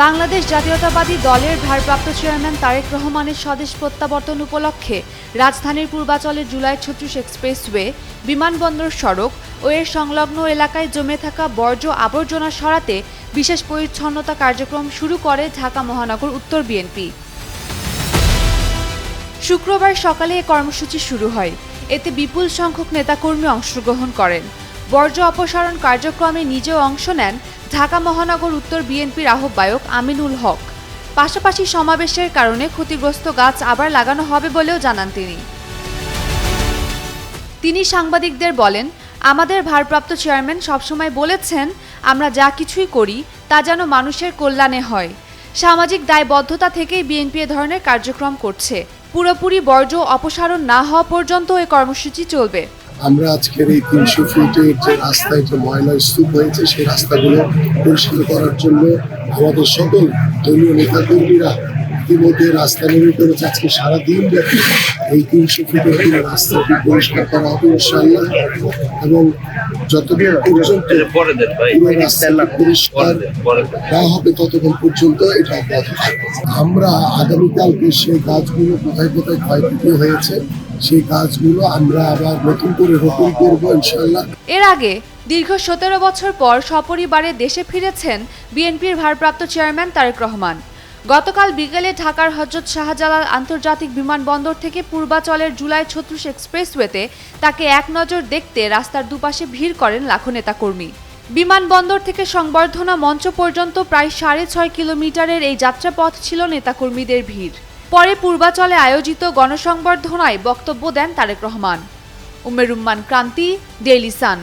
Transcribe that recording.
বাংলাদেশ জাতীয়তাবাদী দলের ভারপ্রাপ্ত চেয়ারম্যান তারেক রহমানের স্বদেশ প্রত্যাবর্তন উপলক্ষে রাজধানীর পূর্বাচলের জুলাই ৩৬ এক্সপ্রেসওয়ে, বিমানবন্দর সড়ক ও এর সংলগ্ন এলাকায় জমে থাকা বর্জ্য আবর্জনা সরাতে বিশেষ পরিচ্ছন্নতা কার্যক্রম শুরু করে ঢাকা মহানগর উত্তর বিএনপি। শুক্রবার সকালে এ কর্মসূচি শুরু হয়। এতে বিপুল সংখ্যক নেতাকর্মী অংশগ্রহণ করেন। বর্জ্য অপসারণ কার্যক্রমে নিজেও অংশ নেন ঢাকা মহানগর উত্তর বিএনপির আহ্বায়ক আমিনুল হক। পাশাপাশি সমাবেশের কারণে ক্ষতিগ্রস্ত গাছ আবার লাগানো হবে বলেও জানান তিনি সাংবাদিকদের বলেন, আমাদের ভারপ্রাপ্ত চেয়ারম্যান সবসময় বলেছেন, আমরা যা কিছুই করি তা যেন মানুষের কল্যাণে হয়। সামাজিক দায়বদ্ধতা থেকেই বিএনপি এ ধরনের কার্যক্রম করছে। পুরোপুরি বর্জ্য অপসারণ না হওয়া পর্যন্ত এই কর্মসূচি চলবে। আমরা আজকের এই ৩০০ ফিটের যে রাস্তায় যে ময়লা স্তূপ হয়েছে সেই রাস্তাগুলো পরিষ্কার করার জন্য আমাদের সকল দলীয় নেতাকর্মীরা ইতিমধ্যে রাস্তা নেমে পড়েছে। আজকে সারাদিন ব্যাপী এই ৩০০ ফিটের পুরো রাস্তাটি পরিষ্কার করা হবে ইনশাআল্লাহ, এবং যতদিন পর্যন্ত পুরো রাস্তাটা পরিষ্কার না হবে ততক্ষণ পর্যন্ত এটা অব্যাহত থাকবে। আমরা আগামীকালকে সেই গাছগুলো কোথায় কোথায় ক্ষয়ক্ষতি হয়েছে সেই গাছগুলো আমরা আবার নতুন করে রোপণ করবো ইনশাআল্লাহ। এর আগে দীর্ঘ ১৭ বছর পর সপরিবারে দেশে ফিরেছেন বিএনপির ভারপ্রাপ্ত চেয়ারম্যান তারেক রহমান। গতকাল বিকেলে ঢাকার হযরত শাহজালাল আন্তর্জাতিক বিমানবন্দর থেকে পূর্বাচলের জুলাই ৩৬ এক্সপ্রেসওয়েতে তাকে এক নজর দেখতে রাস্তার দুপাশে ভিড় করেন লাখো নেতাকর্মী। বিমানবন্দর থেকে সংবর্ধনা মঞ্চ পর্যন্ত প্রায় ৬.৫ কিলোমিটারের এই যাত্রাপথ ছিল নেতাকর্মীদের ভিড়। পরে পূর্বাচলে আয়োজিত গণসংবর্ধনায় বক্তব্য দেন তারেক রহমান। উম্মের রুম্মান ক্রান্তি, ডেইলি সান।